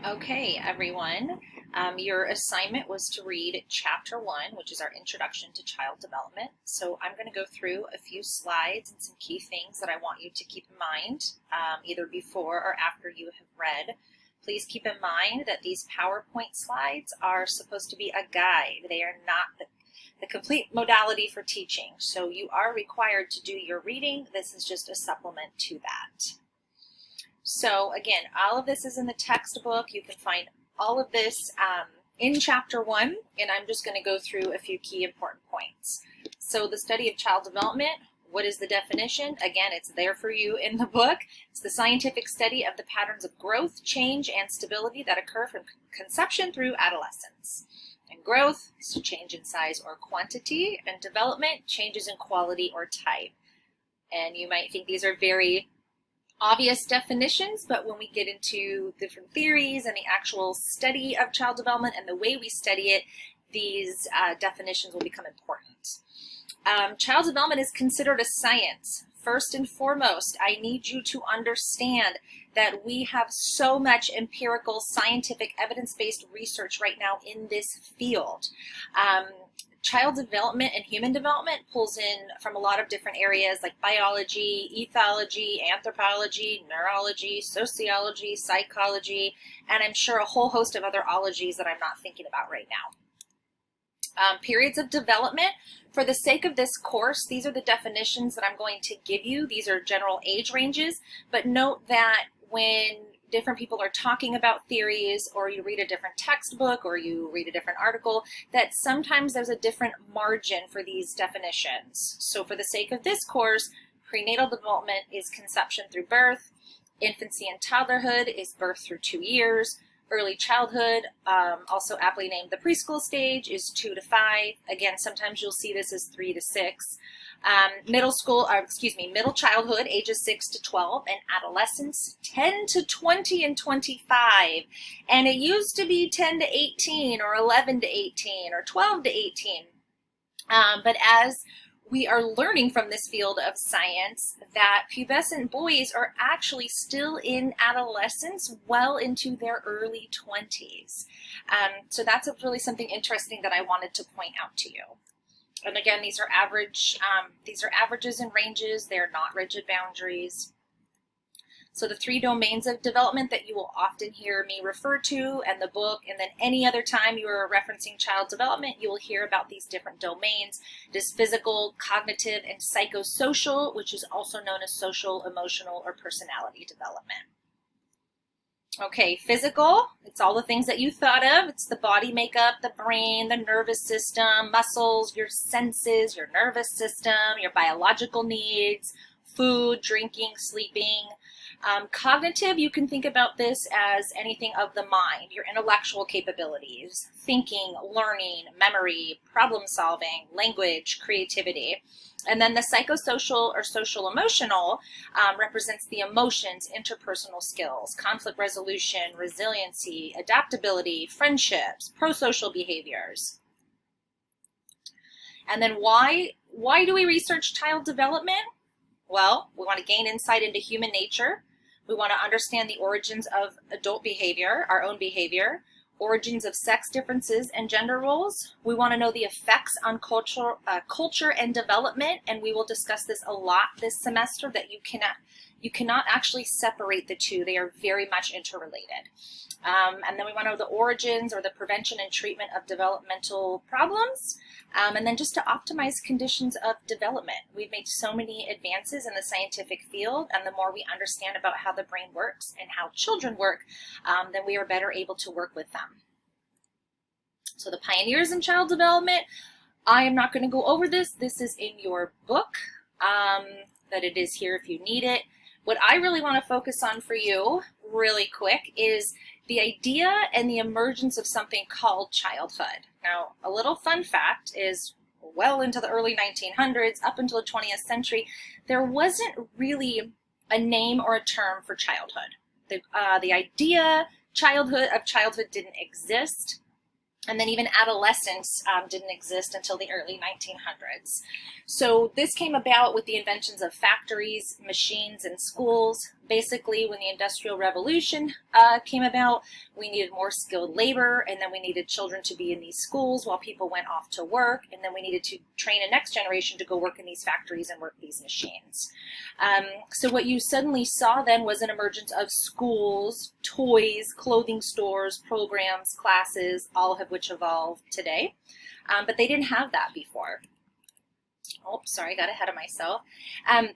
Okay, everyone. Your assignment was to read Chapter 1, which is our Introduction to Child Development. So I'm going to go through a few slides and some key things that I want you to keep in mind, either before or after you have read. Please keep in mind that these PowerPoint slides are supposed to be a guide. They are not the complete modality for teaching. So you are required to do your reading. This is just a supplement to that. So again, all of this is in the textbook. You can find all of this in Chapter 1, and I'm just going to go through a few key important points. So the study of child development, what is the definition? Again, it's there for you in the book. It's the scientific study of the patterns of growth, change, and stability that occur from conception through adolescence. And growth is a change in size or quantity, and development, changes in quality or type. And you might think these are very obvious definitions, but when we get into different theories and the actual study of child development and the way we study it, these definitions will become important. Child development is considered a science. First and foremost, I need you to understand that we have so much empirical, scientific, evidence-based research right now in this field. Child development and human development pulls in from a lot of different areas like biology, ethology, anthropology, neurology, sociology, psychology, and I'm sure a whole host of other ologies that I'm not thinking about right now. Periods of development. For the sake of this course, these are the definitions that I'm going to give you. These are general age ranges, but note that when different people are talking about theories, or you read a different textbook, or you read a different article, that sometimes there's a different margin for these definitions. So for the sake of this course, prenatal development is conception through birth, infancy and toddlerhood is birth through 2 years, early childhood, also aptly named the preschool stage, is 2 to 5. Again, sometimes you'll see this as 3 to 6. Middle childhood, ages 6 to 12, and adolescence, 10 to 20 and 25. And it used to be 10 to 18, or 11 to 18, or 12 to 18. But as we are learning from this field of science that pubescent boys are actually still in adolescence well into their early 20s. So that's really something interesting that I wanted to point out to you. And again, these are averages and ranges. They're not rigid boundaries. So the 3 domains of development that you will often hear me refer to in the book, and then any other time you are referencing child development, you will hear about these different domains. It is physical, cognitive, and psychosocial, which is also known as social, emotional, or personality development. Okay, physical, it's all the things that you thought of. It's the body makeup, the brain, the nervous system, muscles, your senses, your nervous system, your biological needs, food, drinking, sleeping. Cognitive, you can think about this as anything of the mind, your intellectual capabilities, thinking, learning, memory, problem solving, language, creativity. And then the psychosocial or social emotional represents the emotions, interpersonal skills, conflict resolution, resiliency, adaptability, friendships, pro-social behaviors. And then why do we research child development? Well, we want to gain insight into human nature. We want to understand the origins of adult behavior, our own behavior, origins of sex differences and gender roles. We want to know the effects on culture and development, and we will discuss this a lot this semester, that you cannot actually separate the two. They are very much interrelated. And then we want to know the origins or the prevention and treatment of developmental problems, and then just to optimize conditions of development. We've made so many advances in the scientific field, and the more we understand about how the brain works and how children work, then we are better able to work with them. So the pioneers in child development, I am not going to go over this. This is in your book, that it is here if you need it. What I really want to focus on for you really quick is the idea and the emergence of something called childhood. Now, a little fun fact is, well into the early 1900s, up until the 20th century, there wasn't really a name or a term for childhood. The idea of childhood didn't exist. And then even adolescence didn't exist until the early 1900s. So this came about with the inventions of factories, machines, and schools. Basically, when the Industrial Revolution came about, we needed more skilled labor, and then we needed children to be in these schools while people went off to work, and then we needed to train a next generation to go work in these factories and work these machines. So what you suddenly saw then was an emergence of schools, toys, clothing stores, programs, classes, all of which evolved today. But they didn't have that before. Oh, sorry, got ahead of myself.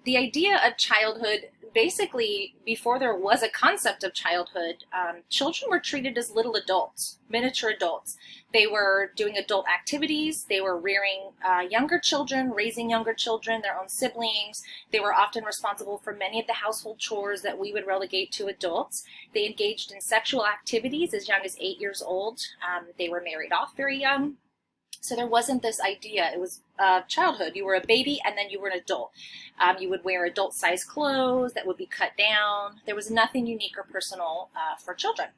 The idea of childhood, basically, before there was a concept of childhood, children were treated as little adults, miniature adults. They were doing adult activities. They were rearing younger children, raising younger children, their own siblings. They were often responsible for many of the household chores that we would relegate to adults. They engaged in sexual activities as young as 8 years old. They were married off very young. So there wasn't this idea. It was childhood. You were a baby and then you were an adult. You would wear adult-sized clothes that would be cut down. There was nothing unique or personal for children.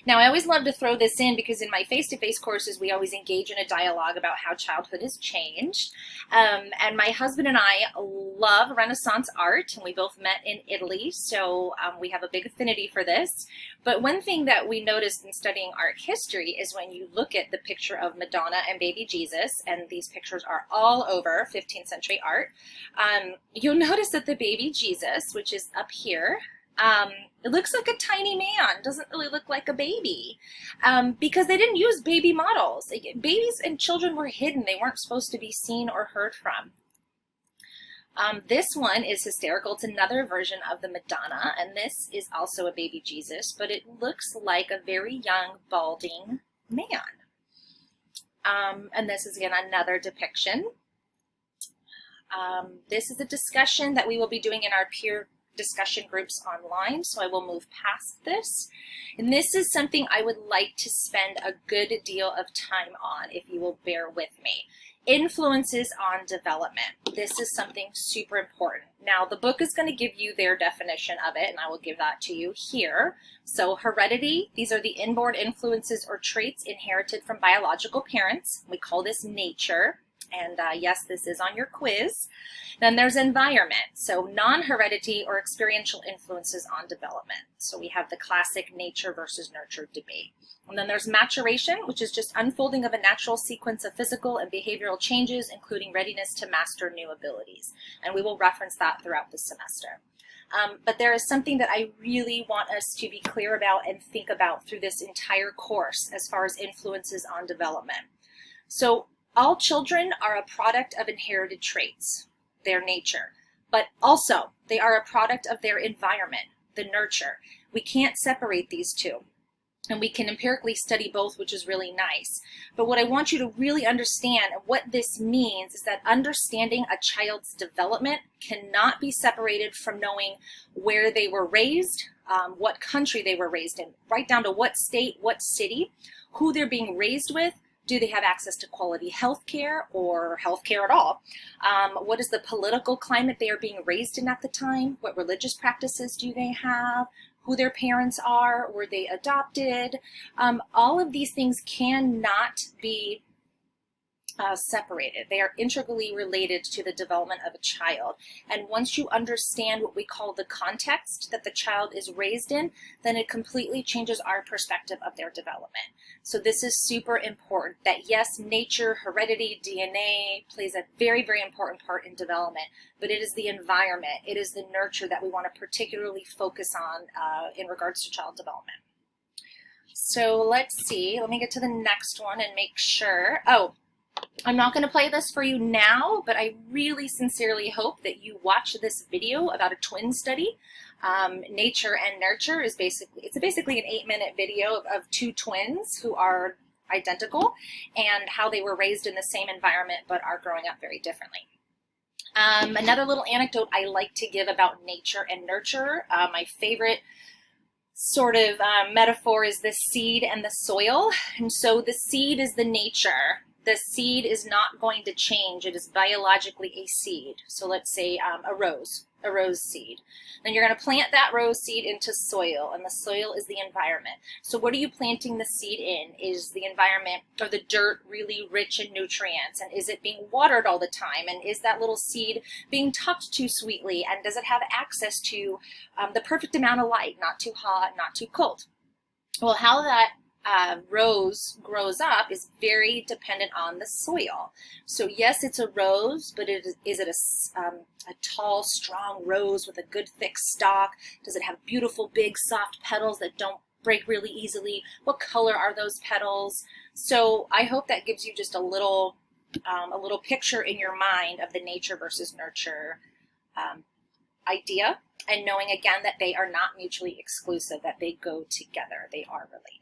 Now, I always love to throw this in because in my face-to-face courses, we always engage in a dialogue about how childhood has changed. And my husband and I love Renaissance art, and we both met in Italy, so we have a big affinity for this. But one thing that we noticed in studying art history is when you look at the picture of Madonna and baby Jesus, and these pictures are all over 15th century art, you'll notice that the baby Jesus, which is up here, it looks like a tiny man, doesn't really look like a baby, because they didn't use baby models. Babies and children were hidden. They weren't supposed to be seen or heard from. This one is hysterical. It's another version of the Madonna, and this is also a baby Jesus, but it looks like a very young, balding man. And this is, again, another depiction. This is a discussion that we will be doing in our peer discussion groups online, so I will move past this. And this is something I would like to spend a good deal of time on, if you will bear with me. Influences on development. This is something super important. Now, the book is going to give you their definition of it, and I will give that to you here. So heredity, these are the inborn influences or traits inherited from biological parents. We call this nature. And yes, this is on your quiz. Then there's environment, so non-heredity or experiential influences on development. So we have the classic nature versus nurture debate. And then there's maturation, which is just unfolding of a natural sequence of physical and behavioral changes, including readiness to master new abilities. And we will reference that throughout the semester. But there is something that I really want us to be clear about and think about through this entire course as far as influences on development. So all children are a product of inherited traits, their nature, but also they are a product of their environment, the nurture. We can't separate these two, and we can empirically study both, which is really nice. But what I want you to really understand, and what this means, is that understanding a child's development cannot be separated from knowing where they were raised, what country they were raised in, right down to what state, what city, who they're being raised with. Do they have access to quality health care or health care at all? What is the political climate they are being raised in at the time? What religious practices do they have? Who their parents are? Were they adopted? All of these things cannot be separated. They are integrally related to the development of a child. And once you understand what we call the context that the child is raised in, then it completely changes our perspective of their development. So this is super important, that yes, nature, heredity, DNA plays a very, very important part in development, but it is the environment, it is the nurture that we want to particularly focus on in regards to child development. So let's see, let me get to the next one and make sure. Oh, I'm not going to play this for you now, but I really sincerely hope that you watch this video about a twin study. Nature and Nurture is basically an 8-minute video of two twins who are identical and how they were raised in the same environment but are growing up very differently. Another little anecdote I like to give about nature and nurture, my favorite sort of metaphor is the seed and the soil. And so the seed is the nature. the seed is not going to change. It is biologically a seed. So let's say a rose seed. Then you're going to plant that rose seed into soil, and the soil is the environment. So what are you planting the seed in? Is the environment or the dirt really rich in nutrients? And is it being watered all the time? And is that little seed being tucked too sweetly? And does it have access to the perfect amount of light, not too hot, not too cold? Well, how that rose grows up is very dependent on the soil. So yes, it's a rose, but is it a tall, strong rose with a good thick stalk? Does it have beautiful, big, soft petals that don't break really easily? What color are those petals? So I hope that gives you just a little picture in your mind of the nature versus nurture idea, and knowing again that they are not mutually exclusive, that they go together, they are related.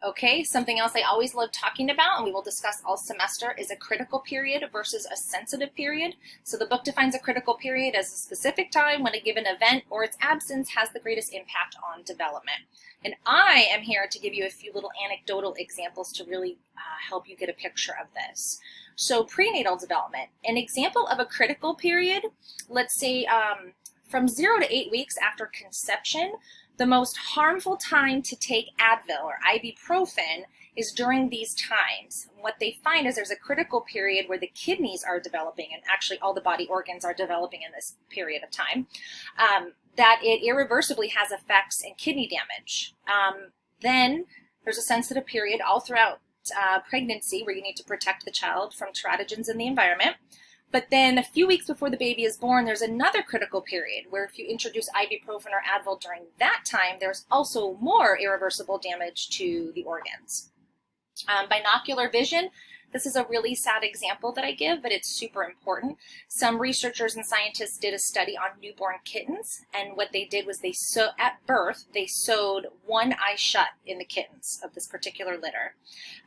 Okay, something else I always love talking about, and we will discuss all semester, is a critical period versus a sensitive period. So the book defines a critical period as a specific time when a given event or its absence has the greatest impact on development. And I am here to give you a few little anecdotal examples to really help you get a picture of this. So prenatal development, an example of a critical period, let's say from 0 to 8 weeks after conception. The most harmful time to take Advil or ibuprofen is during these times. What they find is there's a critical period where the kidneys are developing, and actually all the body organs are developing in this period of time, that it irreversibly has effects in kidney damage. Then there's a sensitive period all throughout pregnancy where you need to protect the child from teratogens in the environment. But then a few weeks before the baby is born, there's another critical period where if you introduce ibuprofen or Advil during that time, there's also more irreversible damage to the organs. Binocular vision. This is a really sad example that I give, but it's super important. Some researchers and scientists did a study on newborn kittens, and what they did was at birth, they sewed one eye shut in the kittens of this particular litter.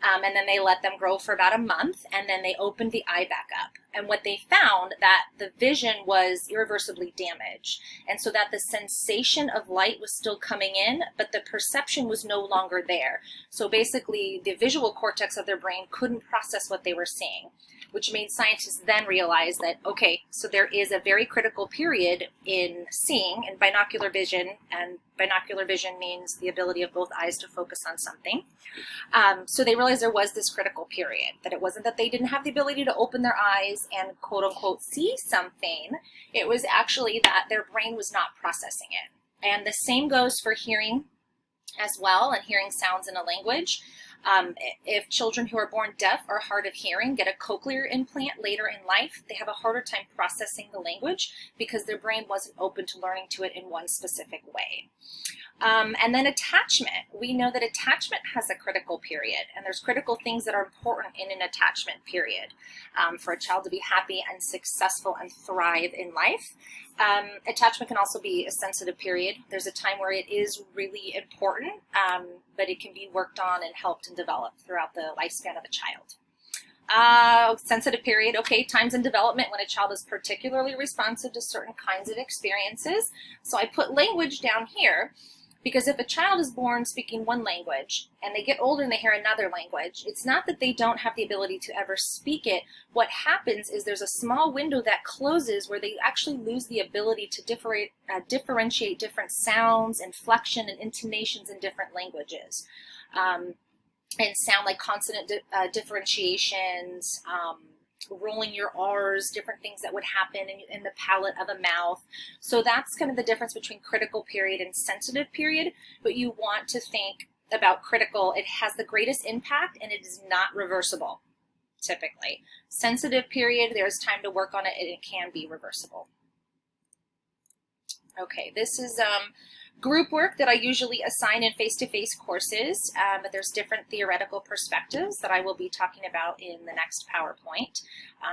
And then they let them grow for about a month, and then they opened the eye back up. And what they found that the vision was irreversibly damaged, and so that the sensation of light was still coming in, but the perception was no longer there. So basically, the visual cortex of their brain couldn't process what they were seeing, which made scientists then realize that, okay, so there is a very critical period in seeing and binocular vision, and binocular vision means the ability of both eyes to focus on something. So they realized there was this critical period, that it wasn't that they didn't have the ability to open their eyes and quote unquote see something, it was actually that their brain was not processing it. And the same goes for hearing as well, and hearing sounds in a language. If children who are born deaf or hard of hearing get a cochlear implant later in life, they have a harder time processing the language because their brain wasn't open to learning to it in one specific way. And then attachment. We know that attachment has a critical period, and there's critical things that are important in an attachment period for a child to be happy and successful and thrive in life. Attachment can also be a sensitive period. There's a time where it is really important, but it can be worked on and helped and developed throughout the lifespan of a child. Sensitive period, okay, times in development when a child is particularly responsive to certain kinds of experiences. So I put language down here because if a child is born speaking one language and they get older and they hear another language, it's not that they don't have the ability to ever speak it. What happens is there's a small window that closes where they actually lose the ability to differentiate different sounds, inflection, and intonations in different languages. And sound like consonant differentiations, rolling your R's, different things that would happen in the palate of a mouth. So that's kind of the difference between critical period and sensitive period. But you want to think about critical. It has the greatest impact and it is not reversible, typically. Sensitive period, there's time to work on it and it can be reversible. Okay, this is group work that I usually assign in face-to-face courses, but there's different theoretical perspectives that I will be talking about in the next PowerPoint.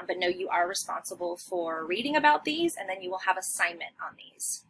But know you are responsible for reading about these, and then you will have assignment on these.